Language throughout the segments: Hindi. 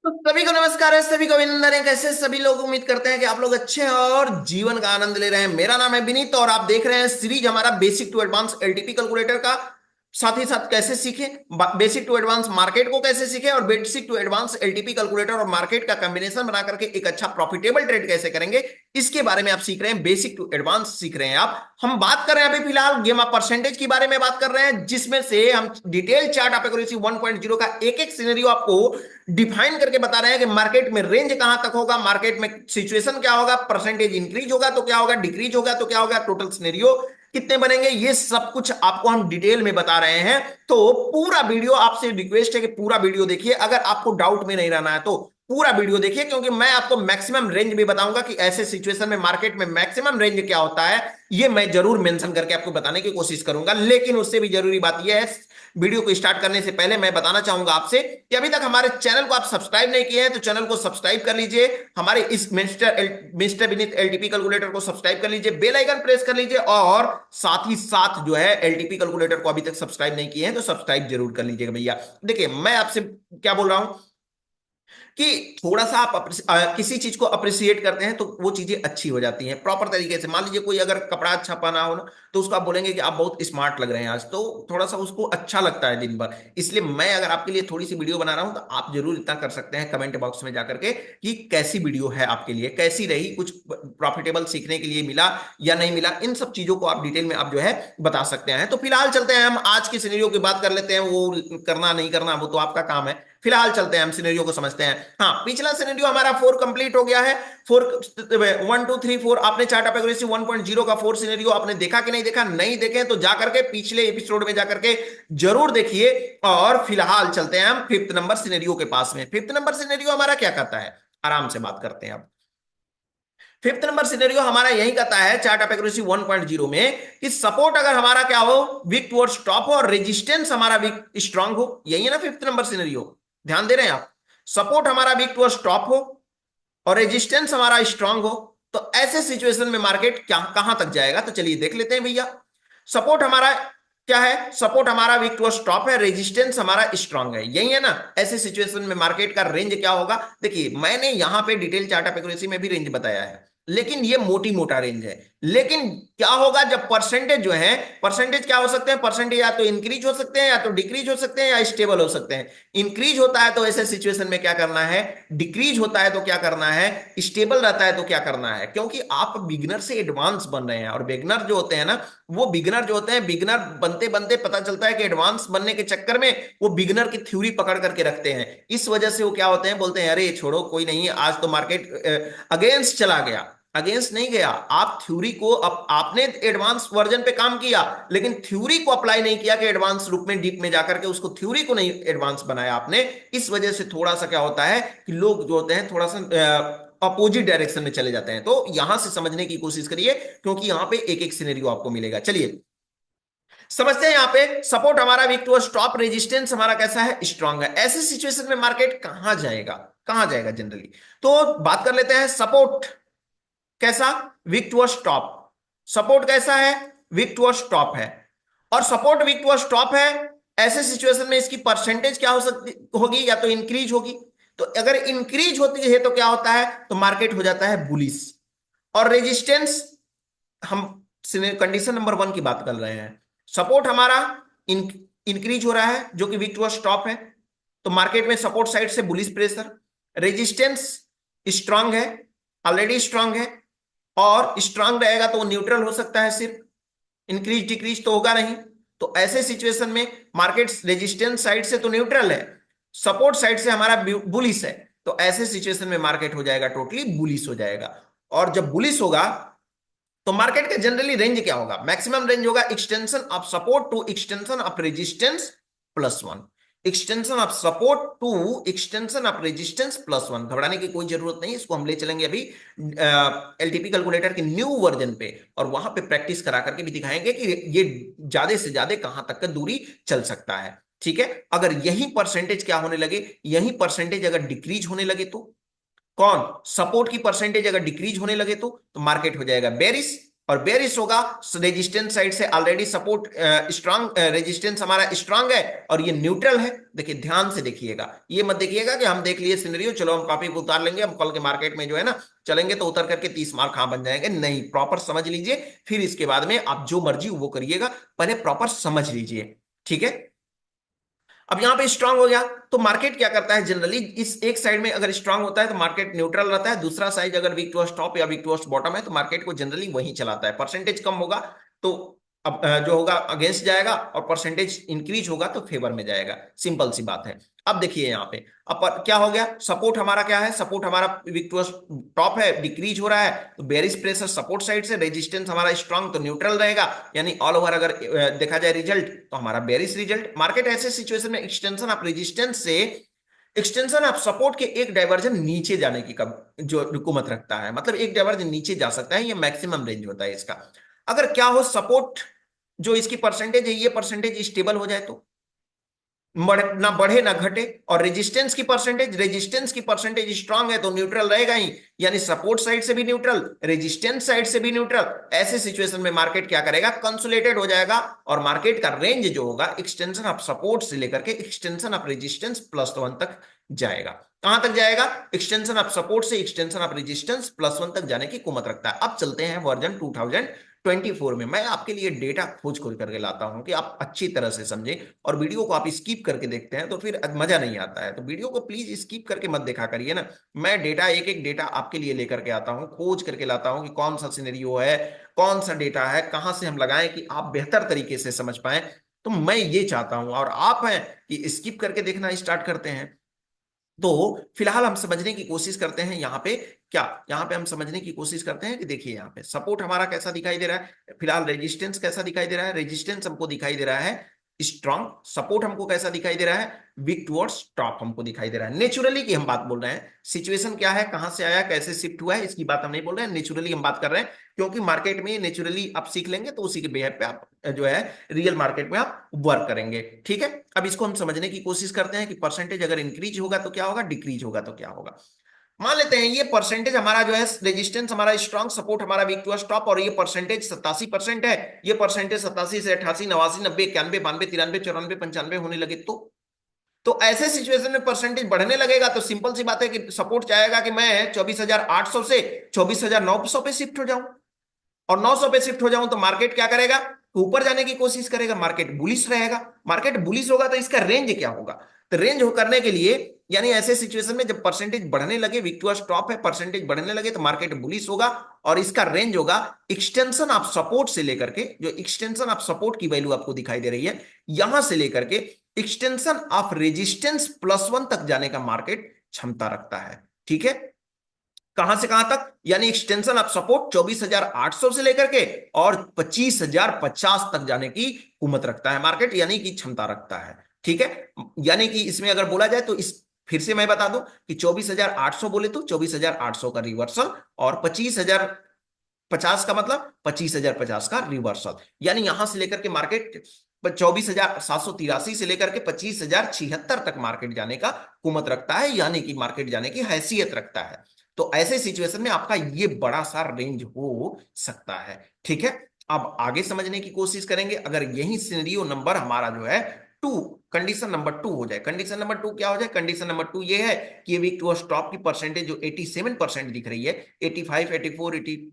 तो सभी को नमस्कार है, सभी को अभिनंदन है। कैसे सभी लोग, उम्मीद करते हैं कि आप लोग अच्छे हैं और जीवन का आनंद ले रहे हैं। मेरा नाम है विनीत और आप देख रहे हैं सीरीज हमारा basic to advance LTP calculator का। साथ ही साथ कैसे सीखें, बेसिक टू एडवांस मार्केट को कैसे सीखें और basic to advance LTP calculator और मार्केट का कॉम्बिनेशन बना करके एक अच्छा प्रॉफिटेबल ट्रेड कैसे करेंगे, इसके बारे में आप सीख रहे हैं। बेसिक टू एडवांस सीख रहे हैं आप। हम बात कर रहे हैं अभी फिलहाल गेम ऑफ परसेंटेज के बारे में बात कर रहे हैं, जिसमें से हम डिटेल चार्ट ऑफ एक्यूरेसी 1.0 का एक एक सिनेरियो आपको डिफाइन करके बता रहे हैं कि मार्केट में रेंज कहां तक होगा, मार्केट में सिचुएशन क्या होगा, परसेंटेज इंक्रीज होगा तो क्या होगा, डिक्रीज होगा तो क्या होगा, टोटल सिनेरियो कितने बनेंगे, ये सब कुछ आपको हम डिटेल में बता रहे हैं। तो पूरा वीडियो, आपसे रिक्वेस्ट है कि पूरा वीडियो देखिए। अगर आपको डाउट में नहीं रहना है तो पूरा वीडियो देखिए, क्योंकि मैं आपको मैक्सिमम रेंज भी बताऊंगा कि ऐसे सिचुएशन में मार्केट में मैक्सिमम रेंज क्या होता है। ये मैं जरूर मेंशन करके आपको बताने की कोशिश करूंगा। लेकिन उससे भी जरूरी बात यह है, वीडियो को स्टार्ट करने से पहले मैं बताना चाहूंगा आपसे कि अभी तक हमारे चैनल को आप सब्सक्राइब नहीं किए हैं तो चैनल को सब्सक्राइब कर लीजिए। हमारे इस मिस्टर विनीत एलटीपी कैलकुलेटर को सब्सक्राइब कर लीजिए, बेल आइकन प्रेस कर लीजिए और साथ ही साथ जो है एलटीपी कैलकुलेटर को अभी तक सब्सक्राइब नहीं किए हैं तो सब्सक्राइब जरूर कर लीजिएगा भैया। देखिए मैं आपसे क्या बोल रहा हूं कि थोड़ा सा आप किसी चीज को अप्रिशिएट करते हैं तो वो चीजें अच्छी हो जाती हैं प्रॉपर तरीके से। मान लीजिए कोई अगर कपड़ा अच्छा पहना हो ना, तो उसको आप बोलेंगे कि आप बहुत स्मार्ट लग रहे हैं आज, तो थोड़ा सा उसको अच्छा लगता है दिन भर। इसलिए मैं अगर आपके लिए थोड़ी सी वीडियो बना रहा हूं तो आप जरूर इतना कर सकते हैं कमेंट बॉक्स में जाकर के कि कैसी वीडियो है आपके लिए, कैसी रही, कुछ प्रॉफिटेबल सीखने के लिए मिला या नहीं मिला, इन सब चीजों को आप डिटेल में आप जो है बता सकते हैं। तो फिलहाल चलते हैं, हम आज की सिनेरियो की बात कर लेते हैं। वो करना नहीं करना वो तो आपका काम है। फिलहाल चलते हैं, हम सिनेरियो को समझते हैं। हाँ, पिछला सिनेरियो हमारा 4 कंप्लीट हो गया है। 4 1 2 3 4 आपने चार्ट ऑफ एक्यूरेसी 1.0 का 4 सिनेरियो आपने देखा कि नहीं देखा? नहीं देखे तो जाकर के पिछले एपिसोड में जाकर के जरूर देखिए। और फिलहाल चलते हैं हम फिफ्थ नंबर सिनेरियो के पास में। फिफ्थ नंबर सिनेरियो हमारा क्या कहता है, आराम से बात करते हैं अब। फिफ्थ नंबर सिनेरियो हमारा यही कहता है चार्ट ऑफ एक्यूरेसी 1.0 में कि सपोर्ट अगर हमारा क्या हो, वीक टुवर्ड्स स्टॉप हो और रेजिस्टेंस हमारा वीक स्ट्रांग हो। यही है ना फिफ्थ नंबर सिनेरियो, ध्यान दे रहे हैं आप? सपोर्ट हमारा वीक टुवर्ड्स स्टॉप हो और रेजिस्टेंस हमारा स्ट्रांग हो, तो ऐसे सिचुएशन में मार्केट क्या कहां तक जाएगा, तो चलिए देख लेते हैं भैया। सपोर्ट हमारा क्या है? सपोर्ट हमारा वीक टू स्टॉप है, रेजिस्टेंस हमारा स्ट्रांग है, यही है ना। ऐसे सिचुएशन में मार्केट का रेंज क्या होगा? देखिए मैंने यहां पे डिटेल चार्ट ऑफ एक्यूरेसी में भी रेंज बताया है, लेकिन ये मोटी मोटा रेंज है। लेकिन क्या होगा जब परसेंटेज जो है, परसेंटेज क्या हो सकते हैं? परसेंटेज या तो इंक्रीज हो सकते हैं, या तो डिक्रीज हो सकते हैं, या स्टेबल हो सकते हैं। इंक्रीज होता है तो ऐसे सिचुएशन में क्या करना है, डिक्रीज होता है तो क्या करना है, स्टेबल रहता है तो क्या करना है। क्योंकि आप बिगिनर से एडवांस बन रहे हैं, और बिगिनर जो होते हैं ना, वो बिगिनर जो होते हैं, बिगिनर बनते बनते पता चलता है कि एडवांस बनने के चक्कर में वो बिगिनर की थ्योरी पकड़ करके रखते हैं। इस वजह से वो क्या होते हैं, बोलते हैं अरे छोड़ो कोई नहीं, आज तो मार्केट अगेंस्ट चला गया। अगेंस्ट नहीं गया, आप थ्योरी को आपने एडवांस वर्जन पे काम किया, लेकिन थ्योरी को अप्लाई नहीं किया कि एडवांस रूप में डीप में जाकर के उसको थ्योरी को नहीं एडवांस बनाया आपने। इस वजह से थोड़ा सा क्या होता है कि लोग जो होते हैं थोड़ा सा अपोजिट डायरेक्शन में चले जाते हैं। तो यहां से समझने की कोशिश करिए, क्योंकि यहां पे एक एक सिनेरियो आपको मिलेगा। चलिए समझते हैं। यहां पे सपोर्ट हमारा वीक टू स्टॉप, रेजिस्टेंस हमारा कैसा है, स्ट्रांग है। ऐसे सिचुएशन में मार्केट कहां जाएगा, कहां जाएगा जनरली? तो बात कर लेते हैं। सपोर्ट कैसा? Week to stop. सपोर्ट कैसा है? वीक टू स्टॉप है। और सपोर्ट वीक टू स्टॉप है, ऐसे सिचुएशन में इसकी परसेंटेज क्या हो सकती होगी, या तो इंक्रीज होगी। तो अगर इंक्रीज होती है तो क्या होता है, तो मार्केट हो जाता है बुलिश। और रेजिस्टेंस, हम कंडीशन नंबर 1 की बात कर रहे हैं। सपोर्ट हमारा इंक्रीज हो रहा है जो कि वीक टू स्टॉप है, तो मार्केट में सपोर्ट साइड से बुलिश प्रेशर। रेजिस्टेंस स्ट्रांग है, ऑलरेडी स्ट्रांग है, और स्ट्रांग रहेगा तो न्यूट्रल हो सकता है सिर्फ, इंक्रीज डिक्रीज तो होगा नहीं। तो ऐसे सिचुएशन में मार्केट रेजिस्टेंस साइड से तो न्यूट्रल है, सपोर्ट साइड से हमारा बुलिश है। तो ऐसे सिचुएशन में मार्केट हो जाएगा टोटली बुलिश हो जाएगा। और जब बुलिश होगा तो मार्केट का जनरली रेंज क्या होगा? मैक्सिमम रेंज होगा extension of support to extension of resistance +1। Extension of support to extension of resistance +1। घबराने की कोई जरूरत नहीं, इसको हम ले चलेंगे अभी एलटीपी कैलकुलेटर के न्यू वर्जन पे, और वहां पे प्रैक्टिस करा करके भी दिखाएंगे कि ये ज्यादा से ज्यादा कहां तक का दूरी चल सकता है। ठीक है, अगर यही परसेंटेज क्या होने लगे, यही परसेंटेज अगर डिक्रीज होने लगे तो, कौन? सपोर्ट की परसेंटेज अगर डिक्रीज होने लगे तो मार्केट हो जाएगा बेरिश। और बेरिश होगा रेजिस्टेंस साइड से ऑलरेडी सपोर्ट स्ट्रांग, रेजिस्टेंस हमारा स्ट्रांग है और ये न्यूट्रल है। देखिए ध्यान से देखिएगा, ये मत देखिएगा कि हम देख लिए सिनेरियो, चलो हम कॉपी को उतार लेंगे, हम कल के मार्केट में जो है ना चलेंगे तो उतर करके 30 मार्क हाँ बन जाएंगे। नहीं, प्रॉपर समझ लीजिए, फिर इसके बाद में आप जो मर्जी वो करिएगा, पहले प्रॉपर समझ लीजिए। ठीक है, अब यहां पे स्ट्रांग हो गया तो मार्केट क्या करता है जनरली, इस एक साइड में अगर स्ट्रांग होता है तो मार्केट न्यूट्रल रहता है, दूसरा साइड अगर वीक टू टॉप या वीक टू बॉटम है तो मार्केट को जनरली वही चलाता है। परसेंटेज कम होगा तो अब जो होगा अगेंस्ट जाएगा, और परसेंटेज इंक्रीज होगा तो फेवर में जाएगा। सिंपल सी बात है। अब देखिए यहाँ पे अब क्या हो गया, सपोर्ट हमारा क्या है, सपोर्ट हमारा विक्टोरियस टॉप है, डिक्रीज हो रहा है तो बेरिश प्रेशर सपोर्ट साइड से, रेजिस्टेंस हमारा स्ट्रांग तो न्यूट्रल रहेगा, यानी ऑल ओवर अगर देखा जाए रिजल्ट तो हमारा बेरिश रिजल्ट। मार्केट ऐसे सिचुएशन में एक्सटेंशन ऑफ रेजिस्टेंस से एक्सटेंशन ऑफ सपोर्ट के एक डाइवर्जन नीचे जाने की कब जो हुकूमत रखता है, मतलब एक डाइवर्जन नीचे जा सकता है, ये मैक्सिमम रेंज होता है इसका। अगर क्या हो सपोर्ट जो इसकी परसेंटेज है ये परसेंटेज स्टेबल हो जाए तो ना बढ़े ना घटे, और रेजिस्टेंस की परसेंटेज स्ट्रांग है तो न्यूट्रल रहेगा ही, यानी सपोर्ट साइड से भी न्यूट्रल, रेजिस्टेंस साइड से भी न्यूट्रल। ऐसे सिचुएशन में मार्केट क्या करेगा, कंसोलिडेटेड हो जाएगा, और मार्केट का रेंज जो होगा एक्सटेंशन ऑफ सपोर्ट से लेकर के एक्सटेंशन ऑफ रेजिस्टेंस +1 तक जाएगा। कहां तक जाएगा, एक्सटेंशन ऑफ सपोर्ट से एक्सटेंशन ऑफ रेजिस्टेंस +1 तक जाने की कुमत रखता है। अब चलते हैं वर्जन 2024 में। मैं आपके लिए डेटा खोज खोज करके लाता हूं कि आप अच्छी तरह से समझें, और वीडियो को आप स्किप करके देखते हैं तो फिर मजा नहीं आता है, तो वीडियो को प्लीज स्किप करके मत देखा करिए ना। मैं डेटा एक एक डेटा आपके लिए लेकर के आता हूं, खोज करके लाता हूं कि कौन सा सिनेरियो है, कौन सा डेटा है, कहां से हम लगाएं कि आप बेहतर तरीके से समझ पाए। तो मैं ये चाहता हूं, और आप हैं कि स्किप करके देखना स्टार्ट करते हैं। तो फिलहाल हम समझने की कोशिश करते हैं यहाँ पे, क्या यहाँ पे हम समझने की कोशिश करते हैं कि देखिए यहाँ पे सपोर्ट हमारा कैसा दिखाई दे रहा है, फिलहाल रेजिस्टेंस कैसा दिखाई दे रहा है, रेजिस्टेंस हमको दिखाई दे रहा है स्ट्रॉन्ग, सपोर्ट हमको कैसा दिखाई दे रहा है, वीक टुवर्ड्स टॉप हमको दिखाई दे रहा है। नेचुरली की हम बात बोल रहे हैं, सिचुएशन क्या है, कहां से आया, कैसे शिफ्ट हुआ है, इसकी बात हम नहीं बोल रहे हैं, नेचुरली हम बात कर रहे हैं, क्योंकि मार्केट में नेचुरली आप सीख लेंगे तो उसी के बेहद पे आप जो है रियल मार्केट में आप वर्क करेंगे। ठीक है, अब इसको हम समझने की कोशिश करते हैं कि परसेंटेज अगर इंक्रीज होगा तो क्या होगा, डिक्रीज होगा तो क्या होगा। मान लेते हैं ये परसेंटेज हमारा जो है, रेजिस्टेंस हमारा स्ट्रॉन्ग, सपोर्ट हमारा वीक टू स्टॉप, और ये परसेंटेज 87% है, ये परसेंटेज 87 से 88, 89, 90, 91, 92, 93, 94, 95 होने लगे तो ऐसे सिचुएशन में परसेंटेज बढ़ने लगेगा तो सिंपल सी बात है कि सपोर्ट चाहेगा कि मैं 24,800 से 24,900 पे शिफ्ट हो जाऊं, और 900 पे शिफ्ट हो जाऊं तो मार्केट क्या करेगा, ऊपर जाने की कोशिश करेगा, मार्केट बुलिश रहेगा। मार्केट बुलिश होगा तो इसका रेंज क्या होगा, तो रेंज हो करने के लिए, यानी ऐसे सिचुएशन में जब परसेंटेज बढ़ने लगे, विक्टोरियस टॉप है, परसेंटेज बढ़ने लगे तो मार्केट बुलिश होगा, और इसका रेंज होगा एक्सटेंशन ऑफ सपोर्ट से लेकर के, जो एक्सटेंशन ऑफ सपोर्ट की वैल्यू आपको दिखाई दे रही है, यहां से लेकर के एक्सटेंशन ऑफ रेजिस्टेंस +1 तक जाने का मार्केट क्षमता रखता है। ठीक है, कहां से कहां तक, यानी एक्सटेंशन ऑफ सपोर्ट 24,800 से लेकर के और 25,050 तक जाने की कुमत रखता है मार्केट, यानी कि क्षमता रखता है। ठीक है, यानी कि इसमें अगर बोला जाए तो इस फिर से मैं बता दूं कि 24,800 बोले तो 24,800 का रिवर्सल, और 25,050 का मतलब 25,050 का रिवर्सल, यानी यहां से लेकर के मार्केट 24,783 से लेकर के 25,076 तक मार्केट जाने का कुमत रखता है, यानी कि मार्केट जाने की हैसियत रखता है। तो ऐसे सिचुएशन में आपका ये बड़ा सा रेंज हो सकता है। ठीक है, अब आगे समझने की कोशिश करेंगे। अगर यही सिनेरियो नंबर हमारा जो है टू, कंडीशन नंबर 2 हो जाए, कंडीशन नंबर 2 क्या हो जाए, कंडीशन नंबर 2 ये है कि वीक टू स्टॉप की परसेंटेज जो 87% दिख रही है, 85, 84, 80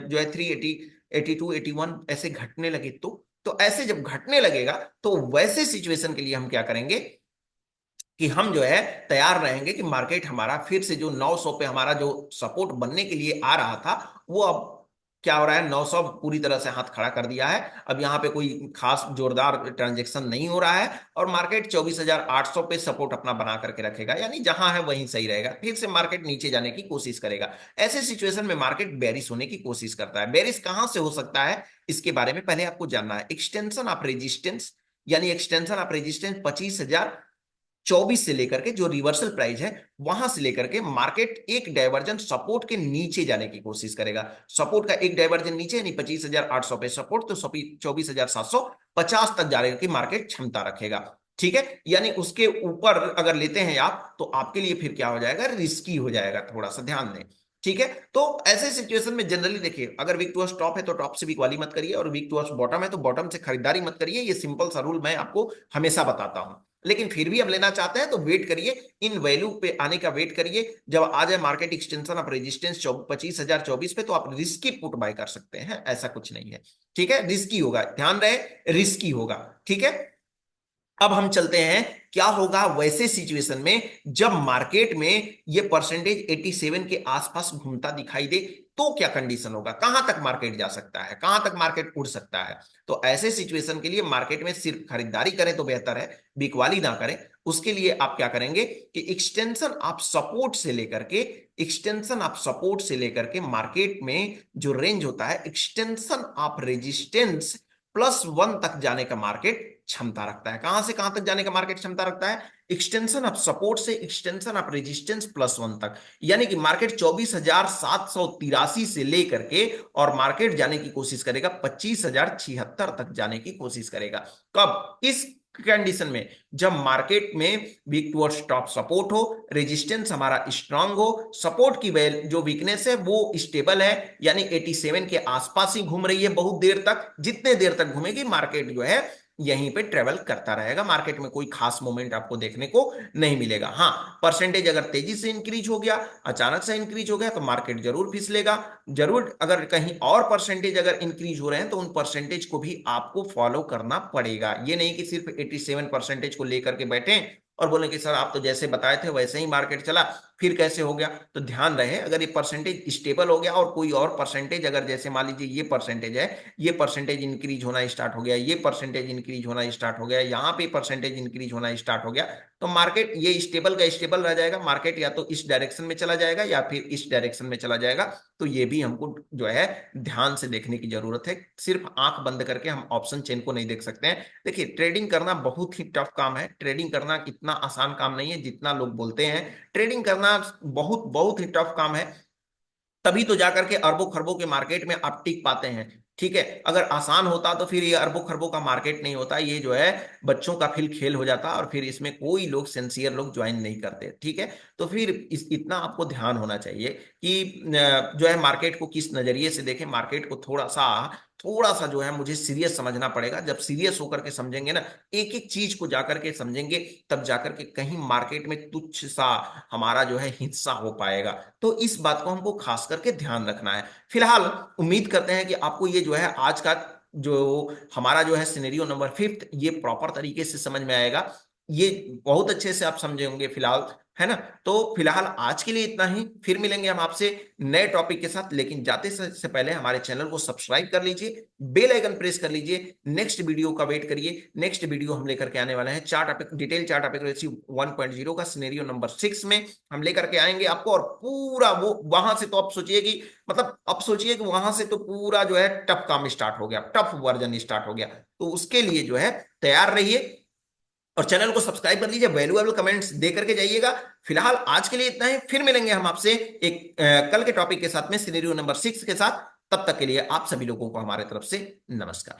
जो है 380, 82, 81 ऐसे घटने लगे तो ऐसे जब घटने लगेगा तो वैसे सिचुएशन के लिए हम क्या करेंगे कि हम जो है तैयार रहेंगे कि मार्केट हमारा फिर से जो 900 पे हमारा जो सपोर्ट बनने के लिए आ रहा था, वो अब क्या हो रहा है, 900 पूरी तरह से हाथ खड़ा कर दिया है। अब यहाँ पे कोई खास जोरदार ट्रांजेक्शन नहीं हो रहा है, और मार्केट 24,800 पे सपोर्ट अपना बना करके रखेगा, यानी जहां है वहीं सही रहेगा, फिर से मार्केट नीचे जाने की कोशिश करेगा। ऐसे सिचुएशन में मार्केट बेरिश होने की कोशिश करता है। बेरिश कहां से हो सकता है, इसके बारे में पहले आपको जानना है। एक्सटेंशन ऑफ रेजिस्टेंस, यानी एक्सटेंशन ऑफ रेजिस्टेंस 25,024 से लेकर के जो रिवर्सल प्राइस है वहां से लेकर के मार्केट एक डाइवर्जन सपोर्ट के नीचे जाने की कोशिश करेगा। सपोर्ट का एक डाइवर्जन नीचे, यानी 25,800 पे सपोर्ट, तो 24,750 तक जाने की मार्केट क्षमता रखेगा। ठीक है, यानी उसके ऊपर अगर लेते हैं आप तो आपके लिए फिर क्या हो जाएगा, रिस्की हो जाएगा। थोड़ा सा ध्यान दें, ठीक है। तो ऐसे सिचुएशन में जनरली देखिए, अगर वीक टू टॉप है तो टॉप से वीक वाली मत करिए, और वीक टू बॉटम है तो बॉटम से खरीदारी मत करिए। ये सिंपल सा रूल मैं आपको हमेशा बताता हूं। लेकिन फिर भी अब लेना चाहते हैं तो वेट करिए, इन वैल्यू पे आने का वेट करिए। जब आ जाए मार्केट एक्सटेंशन ऑफ रेजिस्टेंस 25,024 पे, तो आप रिस्की पुट बाय कर सकते हैं, ऐसा कुछ नहीं है। ठीक है, रिस्की होगा, ध्यान रहे, रिस्की होगा। ठीक है। अब हम चलते हैं, क्या होगा वैसे सिचुएशन में जब मार्केट में ये परसेंटेज 87 के आसपास घूमता दिखाई दे, तो क्या कंडीशन होगा, कहां तक मार्केट जा सकता है, कहां तक मार्केट उड़ सकता है। तो ऐसे सिचुएशन के लिए मार्केट में सिर्फ खरीदारी करें तो बेहतर है, बिकवाली ना करें। उसके लिए आप क्या करेंगे कि एक्सटेंशन आप सपोर्ट से लेकर के, एक्सटेंशन आप सपोर्ट से लेकर के मार्केट में जो रेंज होता है, एक्सटेंशन आप रेजिस्टेंस +1 तक जाने का मार्केट क्षमता रखता है। कहां से कहां तक जाने का मार्केट क्षमता रखता है? एक्सटेंशन ऑफ सपोर्ट से एक्सटेंशन ऑफ रेजिस्टेंस +1 तक। यानी कि मार्केट 24,783 से लेकर के और मार्केट जाने की कोशिश करेगा 25,076 तक जाने की कोशिश करेगा। कब? इस कंडीशन में जब मार्केट में वीक टुवर्ड्स टॉप सपोर्ट हो, रेजिस्टेंस हमारा स्ट्रांग हो, सपोर्ट की जो वीकनेस है वो स्टेबल है, यानी 87 के आसपास ही घूम रही है बहुत देर तक। जितने देर तक घूमेगी मार्केट जो है यहीं पे ट्रेवल करता रहेगा, मार्केट में कोई खास मूवमेंट आपको देखने को नहीं मिलेगा। हाँ, परसेंटेज अगर तेजी से इंक्रीज हो गया, अचानक से इंक्रीज हो गया, तो मार्केट जरूर फिसलेगा। जरूर अगर कहीं और परसेंटेज अगर इंक्रीज हो रहे हैं तो उन परसेंटेज को भी आपको फॉलो करना पड़ेगा। ये नहीं कि सिर्फ 87 परसेंटेज को लेकर के बैठे और बोले कि सर आप तो जैसे बताए थे वैसे ही मार्केट चला, फिर कैसे हो गया। तो ध्यान रहे, अगर ये परसेंटेज स्टेबल हो गया और कोई और परसेंटेज, अगर जैसे मान लीजिए ये परसेंटेज है, ये परसेंटेज इंक्रीज होना स्टार्ट हो गया, ये परसेंटेज इंक्रीज होना स्टार्ट हो गया, यहाँ पे परसेंटेज इंक्रीज होना स्टार्ट हो गया, तो मार्केट ये स्टेबल का स्टेबल रह जाएगा। मार्केट या तो इस डायरेक्शन में चला जाएगा या फिर इस डायरेक्शन में चला जाएगा। तो ये भी हमको जो है ध्यान से देखने की जरूरत है। सिर्फ आंख बंद करके हम ऑप्शन चेन को नहीं देख सकते हैं। देखिए, ट्रेडिंग करना बहुत ही टफ काम है, ट्रेडिंग करना इतना आसान काम नहीं है जितना लोग बोलते हैं। ट्रेडिंग करना बहुत बहुत ही टफ काम है, तभी तो जाकर के अरबों खरबों के मार्केट में आप टिक पाते हैं। ठीक है, अगर आसान होता तो फिर ये अरबों खरबों का मार्केट नहीं होता, ये जो है बच्चों का फिर खेल हो जाता और फिर इसमें कोई लोग सिंसियर लोग ज्वाइन नहीं करते। ठीक है, तो फिर इतना आपको ध्यान होना चाहिए कि जो है मार्केट को किस नजरिए से देखें। मार्केट को थोड़ा सा जो है मुझे सीरियस समझना पड़ेगा। जब सीरियस होकर के समझेंगे ना, एक एक चीज को जाकर के समझेंगे, तब जाकर के कहीं मार्केट में तुच्छ सा हमारा जो है हिस्सा हो पाएगा। तो इस बात को हमको खास करके ध्यान रखना है। फिलहाल उम्मीद करते हैं कि आपको ये जो है आज का जो हमारा जो है सिनेरियो नंबर 5 ये प्रॉपर तरीके से समझ में आएगा, ये बहुत अच्छे से आप समझे होंगे फिलहाल, है ना। तो फिलहाल आज के लिए इतना ही, फिर मिलेंगे हम आपसे नए टॉपिक के साथ। लेकिन जाते से पहले हमारे चैनल को सब्सक्राइब कर लीजिए, बेल आइकन प्रेस कर लीजिए, नेक्स्ट वीडियो का वेट करिए। नेक्स्ट वीडियो हम लेकर के आने वाले हैं chart topic, detail chart topic 1.0 का सिनेरियो नंबर 6 में हम लेकर के आएंगे आपको। और पूरा वो वहां से तो आप सोचिए कि मतलब अब सोचिए कि वहां से तो पूरा जो है टफ काम स्टार्ट हो गया, टफ वर्जन स्टार्ट हो गया। तो उसके लिए जो है तैयार रहिए और चैनल को सब्सक्राइब कर लीजिए, वैल्यूएबल कमेंट्स दे करके जाइएगा। फिलहाल आज के लिए इतना ही, फिर मिलेंगे हम आपसे एक कल के टॉपिक के साथ में, सिनेरियो नंबर 6 के साथ। तब तक के लिए आप सभी लोगों को हमारे तरफ से नमस्कार।